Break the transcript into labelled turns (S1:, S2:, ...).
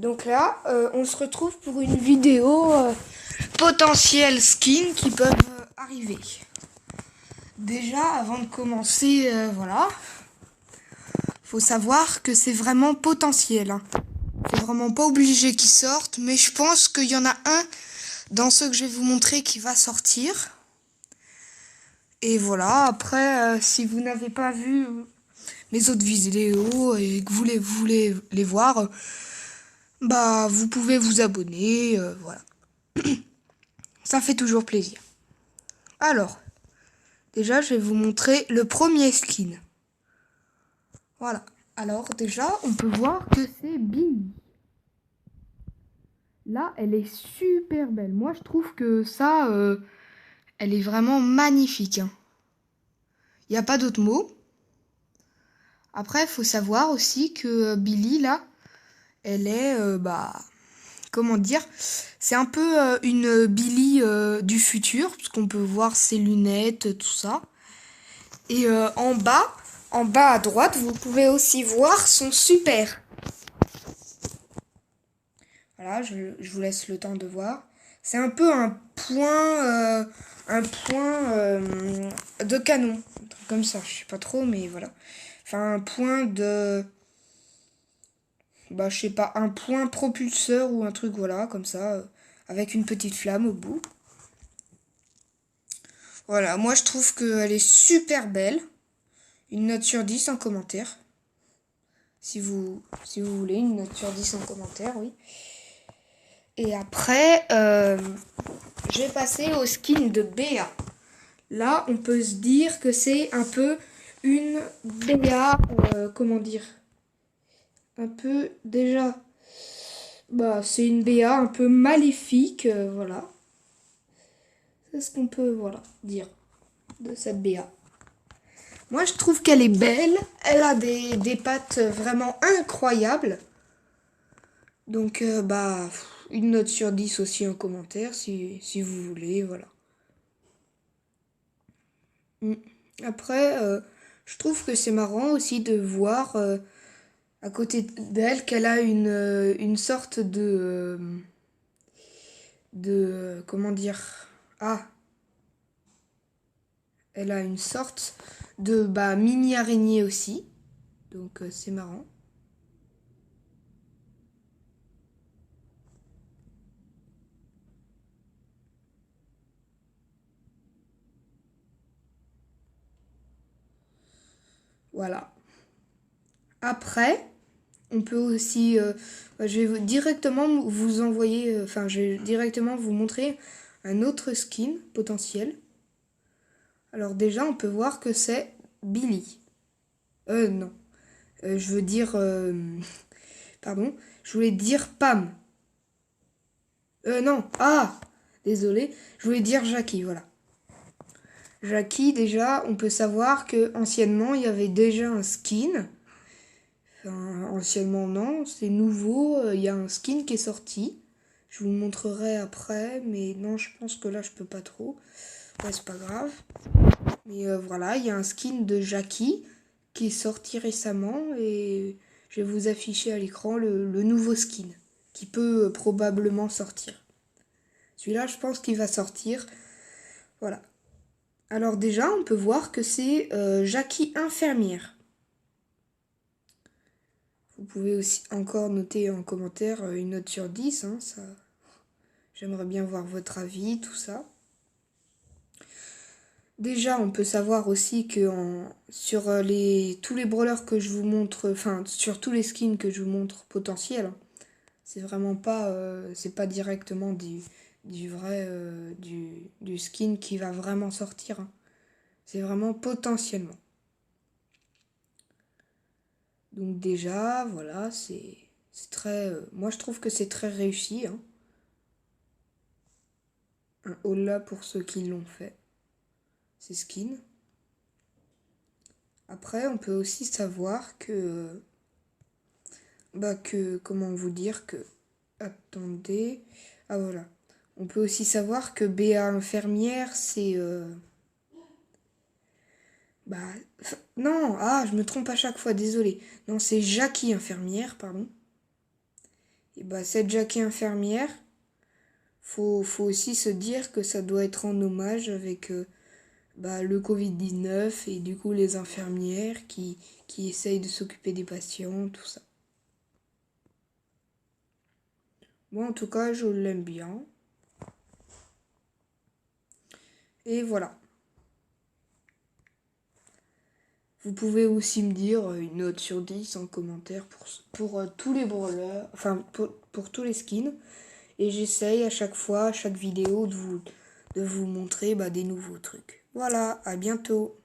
S1: Donc là, on se retrouve pour une vidéo potentielle skins qui peuvent arriver. Déjà, avant de commencer, voilà, faut savoir que c'est vraiment potentiel. Hein. C'est vraiment pas obligé qu'ils sortent, mais je pense qu'il y en a un dans ceux que je vais vous montrer qui va sortir. Et voilà, après, si vous n'avez pas vu mes autres vidéos et que vous voulez les voir, bah vous pouvez vous abonner, voilà. Ça fait toujours plaisir. Alors, déjà, je vais vous montrer le premier skin. Voilà. Alors, déjà, on peut voir que c'est Billy. Là, elle est super belle. Moi, je trouve que ça, elle est vraiment magnifique. Hein. Il n'y a pas d'autre mot. Après, il faut savoir aussi que Billy, là, elle est, comment dire, c'est un peu une Billy du futur, parce qu'on peut voir ses lunettes, tout ça. Et en bas à droite, vous pouvez aussi voir son super. Voilà, je vous laisse le temps de voir. C'est un peu un point de canon, un truc comme ça. Je sais pas trop, mais voilà. Enfin, un point de, je sais pas, un point propulseur ou un truc, voilà, comme ça, avec une petite flamme au bout. Voilà, moi je trouve qu'elle est super belle. Une note sur 10 en commentaire. Si vous voulez, une note sur 10 en commentaire, oui. Et après, je vais passer au skin de Béa. Là, on peut se dire que c'est un peu une Béa, comment dire, un peu déjà, c'est une Béa un peu maléfique, voilà. C'est ce qu'on peut, voilà, dire de cette Béa. Moi, je trouve qu'elle est belle. Elle a des pattes vraiment incroyables. Donc, une note sur 10 aussi en commentaire, si vous voulez, voilà. Après, je trouve que c'est marrant aussi de voir à côté d'elle qu'elle a une sorte comment dire, elle a une sorte de mini araignée aussi, donc c'est marrant. Voilà. Après, on peut aussi, je vais directement vous envoyer, je vais directement vous montrer un autre skin potentiel. Alors déjà, on peut voir que c'est Billy. Non. Je veux dire, pardon, je voulais dire Pam. Non, désolé, je voulais dire Jackie, voilà. Jackie, déjà, on peut savoir que anciennement, il y avait déjà un skin. Enfin, anciennement, non, c'est nouveau, il y a un skin qui est sorti. Je vous le montrerai après, mais non, je pense que là, je peux pas trop. Ouais, c'est pas grave. Mais voilà, il y a un skin de Jackie qui est sorti récemment et je vais vous afficher à l'écran le nouveau skin qui peut probablement sortir. Celui-là, je pense qu'il va sortir. Voilà. Alors déjà, on peut voir que c'est Jackie infirmière. Vous pouvez aussi encore noter en commentaire une note sur 10. Hein, ça. J'aimerais bien voir votre avis, tout ça. Déjà, on peut savoir aussi que sur tous les brawlers que je vous montre, enfin sur tous les skins que je vous montre potentiels, c'est vraiment pas, c'est pas directement du vrai, du skin qui va vraiment sortir. Hein. C'est vraiment potentiellement. Donc déjà, voilà, c'est très, moi je trouve que c'est très réussi. Hein. Un hola pour ceux qui l'ont fait. Ces skins. Après, on peut aussi savoir que comment vous dire que, attendez, voilà, on peut aussi savoir que Béa infirmière, c'est, non, je me trompe à chaque fois, désolé, non, c'est Jackie infirmière, pardon, Et bah cette Jackie infirmière, faut aussi se dire que ça doit être en hommage avec le Covid-19 et du coup les infirmières qui essayent de s'occuper des patients, tout ça. Moi en tout cas je l'aime bien. Et voilà. Vous pouvez aussi me dire une note sur 10 en commentaire pour tous les brawlers, enfin pour tous les skins. Et j'essaye à chaque fois, à chaque vidéo, de vous montrer des nouveaux trucs. Voilà, à bientôt.